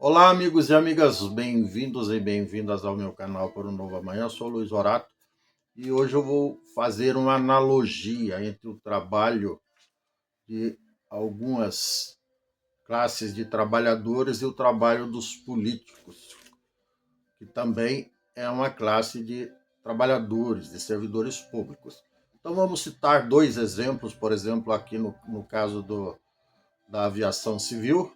Olá, amigos e amigas, bem-vindos e bem-vindas ao meu canal por um novo amanhã. Eu sou o Luiz Horato e hoje eu vou fazer uma analogia entre o trabalho de algumas classes de trabalhadores e o trabalho dos políticos, que também é uma classe de trabalhadores, de servidores públicos. Então vamos citar dois exemplos, por exemplo, aqui no caso da aviação civil.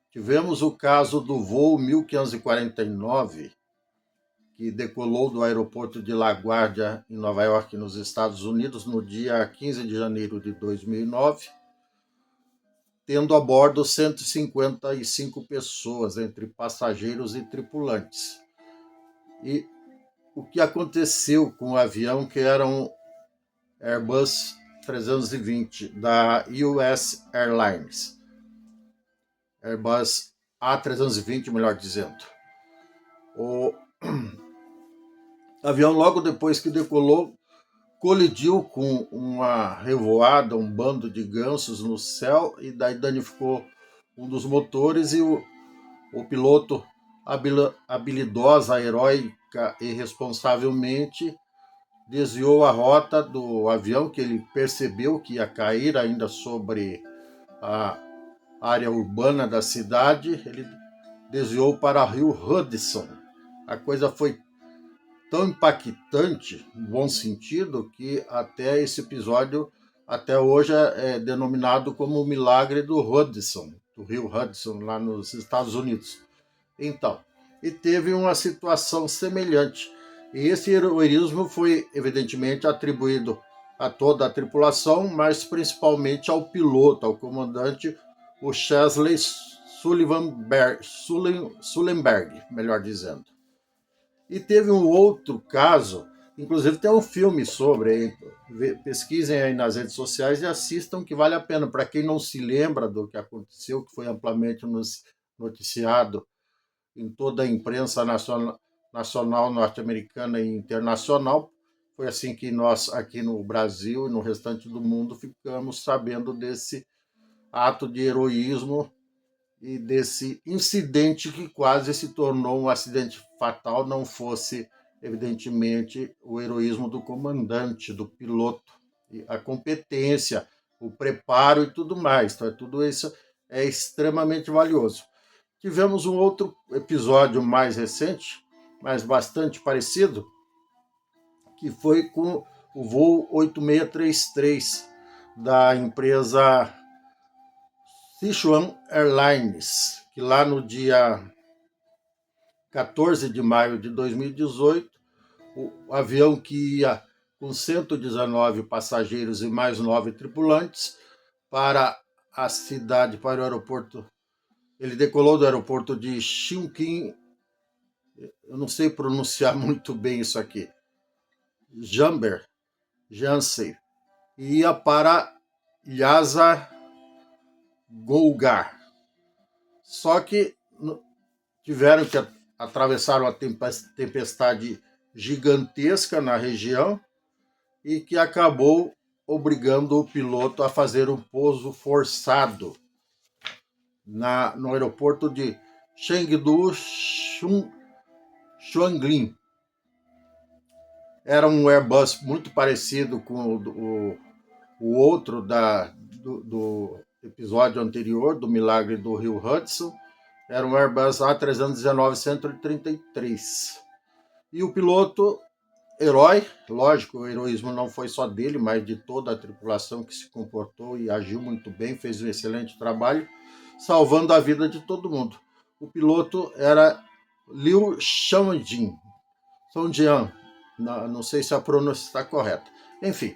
Tivemos o caso do voo 1549, que decolou do aeroporto de LaGuardia, em Nova York, nos Estados Unidos, no dia 15 de janeiro de 2009, tendo a bordo 155 pessoas, entre passageiros e tripulantes. E o que aconteceu com o avião, que era um Airbus 320 da US Airlines, Airbus A320, melhor dizendo. O avião, logo depois que decolou, colidiu com uma revoada, um bando de gansos no céu, e daí danificou um dos motores, e o piloto, habilidosa, heróica e responsavelmente, desviou a rota do avião, que ele percebeu que ia cair ainda sobre a área urbana da cidade. Ele desviou para o rio Hudson. A coisa foi tão impactante, no bom sentido, que até esse episódio, até hoje, é denominado como o milagre do Hudson, do rio Hudson, lá nos Estados Unidos. Então, e teve uma situação semelhante. E esse heroísmo foi, evidentemente, atribuído a toda a tripulação, mas principalmente ao piloto, ao comandante, o Chesley Sullenberg, melhor dizendo. E teve um outro caso, inclusive tem um filme sobre, pesquisem aí nas redes sociais e assistam, que vale a pena. Para quem não se lembra do que aconteceu, que foi amplamente noticiado em toda a imprensa nacional norte-americana e internacional, foi assim que nós aqui no Brasil e no restante do mundo ficamos sabendo desse ato de heroísmo e desse incidente que quase se tornou um acidente fatal, não fosse, evidentemente, o heroísmo do comandante, do piloto, e a competência, o preparo e tudo mais. Então, tudo isso é extremamente valioso. Tivemos um outro episódio mais recente, mas bastante parecido, que foi com o voo 8633 da empresa Sichuan Airlines, que lá no dia 14 de maio de 2018, o avião que ia com 119 passageiros e mais 9 tripulantes para a cidade, para o aeroporto. Ele decolou do aeroporto de Chongqing, eu não sei pronunciar muito bem isso aqui, Janssen, e ia para Lhasa Golgar. Só que tiveram que atravessar uma tempestade gigantesca na região e que acabou obrigando o piloto a fazer um pouso forçado no aeroporto de Chengdu Shuanglin. Era um Airbus muito parecido com o outro do episódio anterior, do Milagre do Rio Hudson. Era um Airbus A319-133. E o piloto, herói, lógico, o heroísmo não foi só dele, mas de toda a tripulação, que se comportou e agiu muito bem, fez um excelente trabalho, salvando a vida de todo mundo. O piloto era Liu Shanjian, não sei se a pronúncia está correta. Enfim,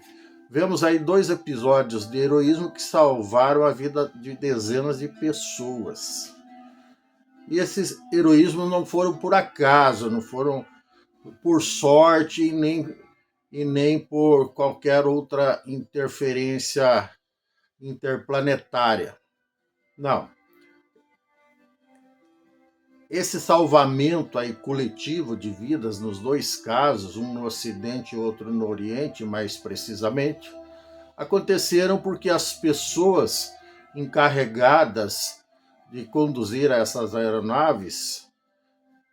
vemos aí dois episódios de heroísmo que salvaram a vida de dezenas de pessoas. E esses heroísmos não foram por acaso, não foram por sorte e nem por qualquer outra interferência interplanetária. Não. Esse salvamento aí coletivo de vidas nos dois casos, um no Ocidente e outro no Oriente, mais precisamente, aconteceram porque as pessoas encarregadas de conduzir essas aeronaves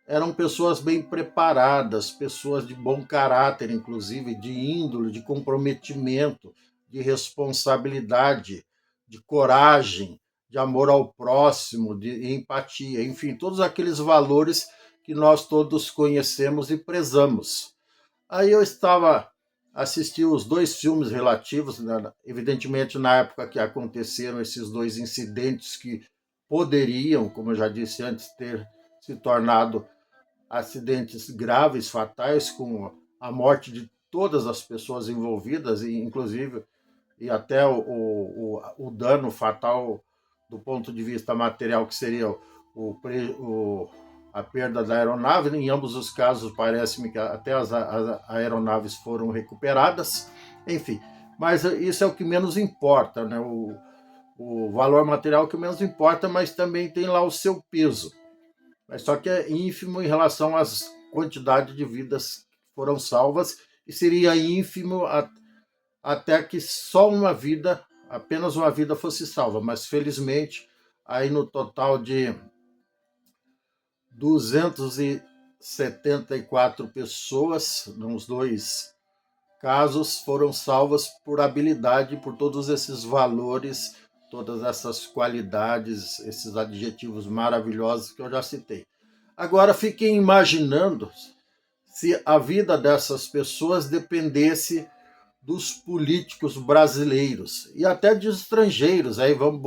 eram pessoas bem preparadas, pessoas de bom caráter, inclusive de índole, de comprometimento, de responsabilidade, de coragem, de amor ao próximo, de empatia, enfim, todos aqueles valores que nós todos conhecemos e prezamos. Aí eu estava assistindo os dois filmes relativos, né, evidentemente na época que aconteceram esses dois incidentes que poderiam, como eu já disse antes, ter se tornado acidentes graves, fatais, com a morte de todas as pessoas envolvidas, e inclusive e até o dano fatal do ponto de vista material, que seria a perda da aeronave. Em ambos os casos, parece-me que até as aeronaves foram recuperadas. Enfim, mas isso é o que menos importa, né? O valor material é o que menos importa, mas também tem lá o seu peso. Mas só que é ínfimo em relação às quantidades de vidas que foram salvas, e seria ínfimo até que só uma vida, apenas uma vida fosse salva. Mas felizmente, aí no total de 274 pessoas, nos dois casos, foram salvas por habilidade, por todos esses valores, todas essas qualidades, esses adjetivos maravilhosos que eu já citei. Agora fiquem imaginando se a vida dessas pessoas dependesse dos políticos brasileiros e até de estrangeiros. Aí vamos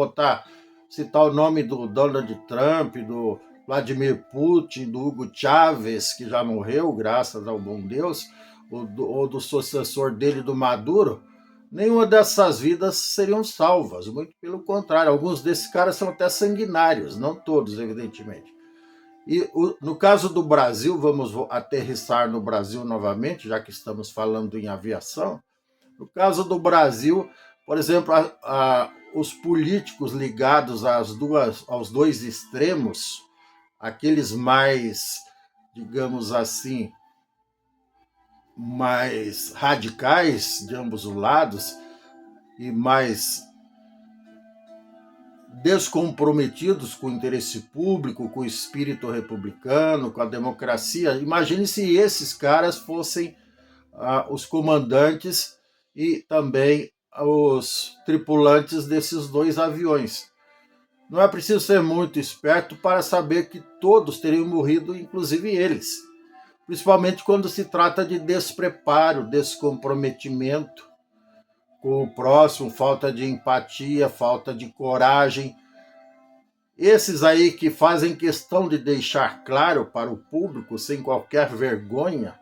citar o nome do Donald Trump, do Vladimir Putin, do Hugo Chávez, que já morreu, graças ao bom Deus, ou do sucessor dele, do Maduro. Nenhuma dessas vidas seriam salvas, muito pelo contrário. Alguns desses caras são até sanguinários, não todos, evidentemente. E no caso do Brasil, vamos aterrissar no Brasil novamente, já que estamos falando em aviação. No caso do Brasil, por exemplo, os políticos ligados aos dois extremos, aqueles mais, digamos assim, mais radicais de ambos os lados e mais descomprometidos com o interesse público, com o espírito republicano, com a democracia. Imagine se esses caras fossem os comandantes e também os tripulantes desses dois aviões. Não é preciso ser muito esperto para saber que todos teriam morrido, inclusive eles. Principalmente quando se trata de despreparo, descomprometimento com o próximo, falta de empatia, falta de coragem. Esses aí que fazem questão de deixar claro para o público, sem qualquer vergonha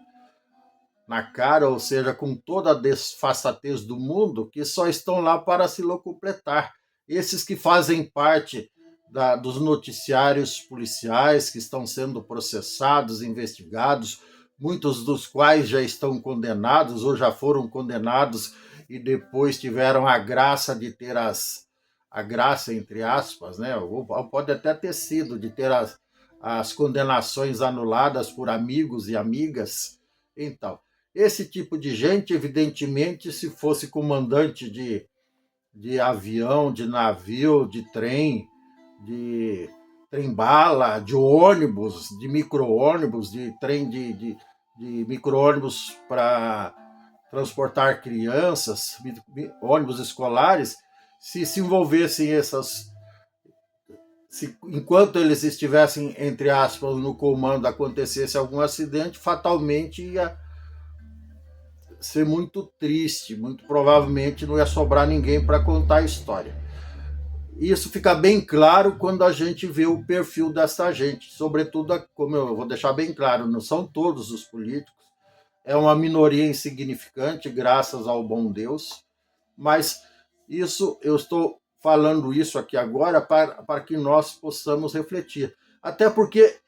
na cara, ou seja, com toda a desfaçatez do mundo, que só estão lá para se locupletar. Esses que fazem parte dos noticiários policiais, que estão sendo processados, investigados, muitos dos quais já estão condenados ou já foram condenados e depois tiveram a graça de ter a graça, entre aspas, né? Ou pode até ter sido, de ter as condenações anuladas por amigos e amigas. Então, esse tipo de gente, evidentemente, se fosse comandante de avião, de navio, de trem-bala, de ônibus, de micro-ônibus, de trem de micro-ônibus para transportar crianças, ônibus escolares, se envolvessem enquanto eles estivessem, entre aspas, no comando, acontecesse algum acidente, fatalmente ia ser muito triste, muito provavelmente não ia sobrar ninguém para contar a história. Isso fica bem claro quando a gente vê o perfil dessa gente, sobretudo, como eu vou deixar bem claro, não são todos os políticos, é uma minoria insignificante, graças ao bom Deus, mas eu estou falando isso aqui agora para que nós possamos refletir. Até porque,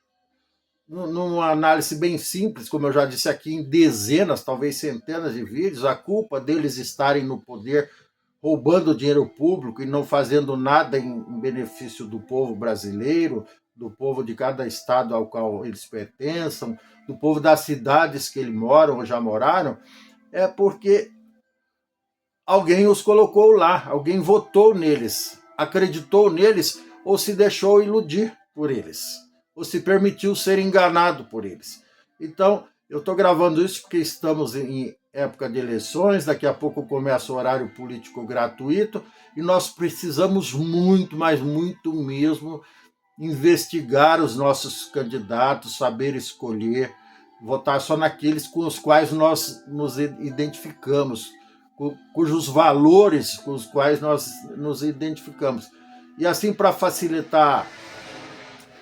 numa análise bem simples, como eu já disse aqui, em dezenas, talvez centenas de vídeos, a culpa deles estarem no poder, roubando dinheiro público e não fazendo nada em benefício do povo brasileiro, do povo de cada estado ao qual eles pertençam, do povo das cidades que eles moram ou já moraram, é porque alguém os colocou lá, alguém votou neles, acreditou neles, ou se deixou iludir por eles, ou se permitiu ser enganado por eles. Então, eu estou gravando isso porque estamos em época de eleições, daqui a pouco começa o horário político gratuito, e nós precisamos muito, mas muito mesmo, investigar os nossos candidatos, saber escolher, votar só naqueles com os quais nós nos identificamos, cujos valores com os quais nós nos identificamos. E assim, para facilitar,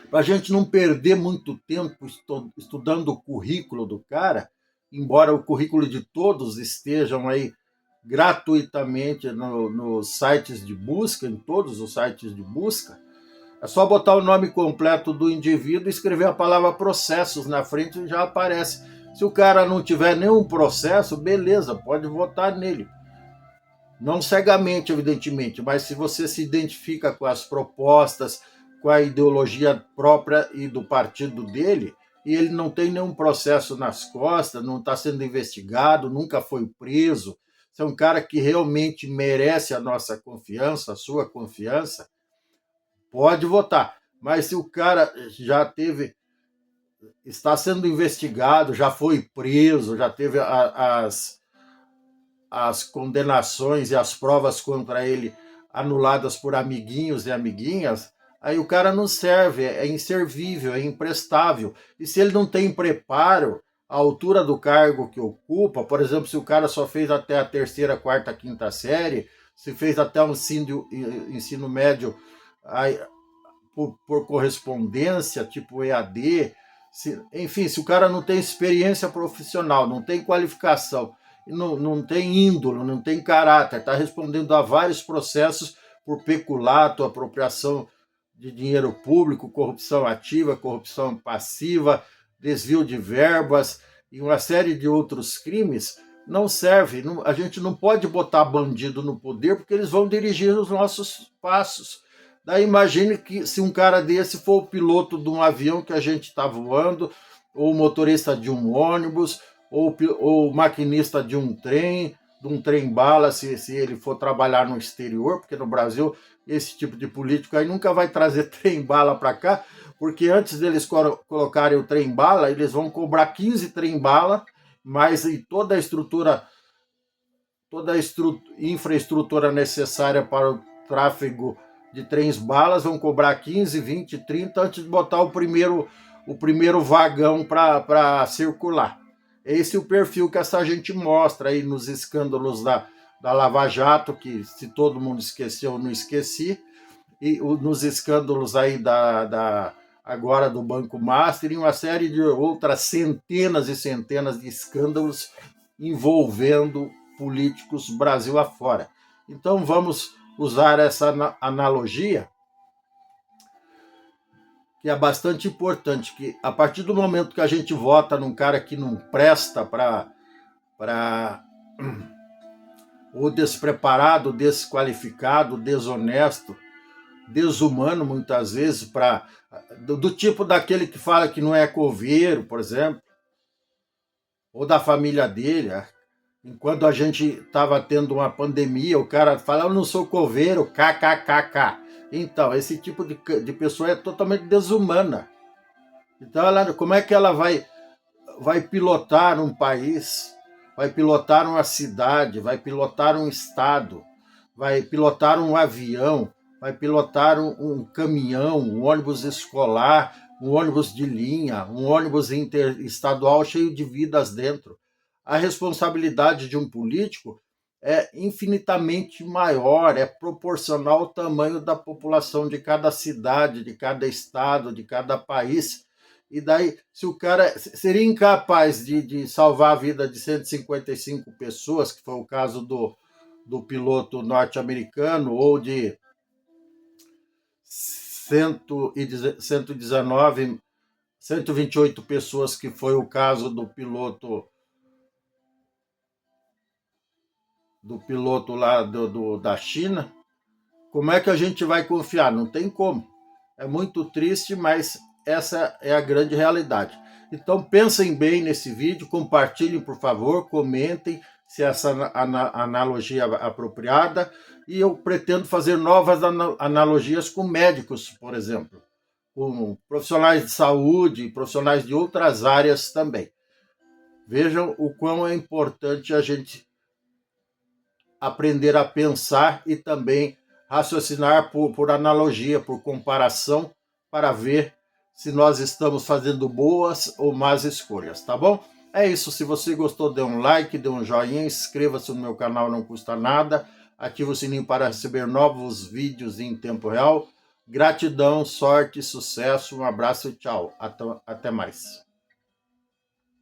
para a gente não perder muito tempo estudando o currículo do cara, embora o currículo de todos estejam aí gratuitamente nos sites de busca, em todos os sites de busca, é só botar o nome completo do indivíduo e escrever a palavra processos na frente e já aparece. Se o cara não tiver nenhum processo, beleza, pode votar nele. Não cegamente, evidentemente, mas se você se identifica com as propostas, com a ideologia própria e do partido dele, e ele não tem nenhum processo nas costas, não está sendo investigado, nunca foi preso, se é um cara que realmente merece a nossa confiança, a sua confiança, pode votar. Mas se o cara já está sendo investigado, já foi preso, já teve as condenações e as provas contra ele anuladas por amiguinhos e amiguinhas, aí o cara não serve, é inservível, é imprestável. E se ele não tem preparo à altura do cargo que ocupa, por exemplo, se o cara só fez até a terceira, quarta, quinta série, se fez até um ensino médio por correspondência, tipo EAD, enfim, se o cara não tem experiência profissional, não tem qualificação, não tem índole, não tem caráter, está respondendo a vários processos por peculato, apropriação de dinheiro público, corrupção ativa, corrupção passiva, desvio de verbas e uma série de outros crimes, não serve. A gente não pode botar bandido no poder porque eles vão dirigir os nossos passos. Daí imagine que se um cara desse for o piloto de um avião que a gente está voando, ou o motorista de um ônibus, ou o maquinista de um trem-bala, se ele for trabalhar no exterior, porque no Brasil esse tipo de político aí nunca vai trazer trem-bala para cá, porque antes deles colocarem o trem-bala, eles vão cobrar 15 trem-bala, mas e toda a infraestrutura necessária para o tráfego de trens-balas, vão cobrar 15, 20, 30 antes de botar o primeiro vagão para circular. Esse é o perfil que essa gente mostra aí nos escândalos da Lava Jato, que se todo mundo esqueceu, eu não esqueci, e nos escândalos aí agora do Banco Master, e uma série de outras centenas e centenas de escândalos envolvendo políticos Brasil afora. Então vamos usar essa analogia, que é bastante importante, que a partir do momento que a gente vota num cara que não presta ou despreparado, desqualificado, desonesto, desumano muitas vezes, do tipo daquele que fala que não é coveiro, por exemplo, ou da família dele. Enquanto a gente estava tendo uma pandemia, o cara fala, eu não sou coveiro, kkkk. Então, esse tipo de pessoa é totalmente desumana. Então, como é que ela vai pilotar um país, vai pilotar uma cidade, vai pilotar um estado, vai pilotar um avião, vai pilotar um caminhão, um ônibus escolar, um ônibus de linha, um ônibus interestadual cheio de vidas dentro? A responsabilidade de um político é infinitamente maior, é proporcional ao tamanho da população de cada cidade, de cada estado, de cada país. E daí, se o cara seria incapaz de salvar a vida de 155 pessoas, que foi o caso do piloto norte-americano, ou de 128 pessoas, que foi o caso do piloto lá da China, como é que a gente vai confiar? Não tem como. É muito triste, mas essa é a grande realidade. Então pensem bem nesse vídeo, compartilhem, por favor, comentem, se essa analogia é apropriada, e eu pretendo fazer novas analogias com médicos, por exemplo, com profissionais de saúde, profissionais de outras áreas também. Vejam o quão é importante a gente aprender a pensar e também raciocinar por analogia, por comparação, para ver se nós estamos fazendo boas ou más escolhas, tá bom? É isso, se você gostou, dê um like, dê um joinha, inscreva-se no meu canal, não custa nada, ative o sininho para receber novos vídeos em tempo real. Gratidão, sorte, sucesso, um abraço e tchau. Até mais.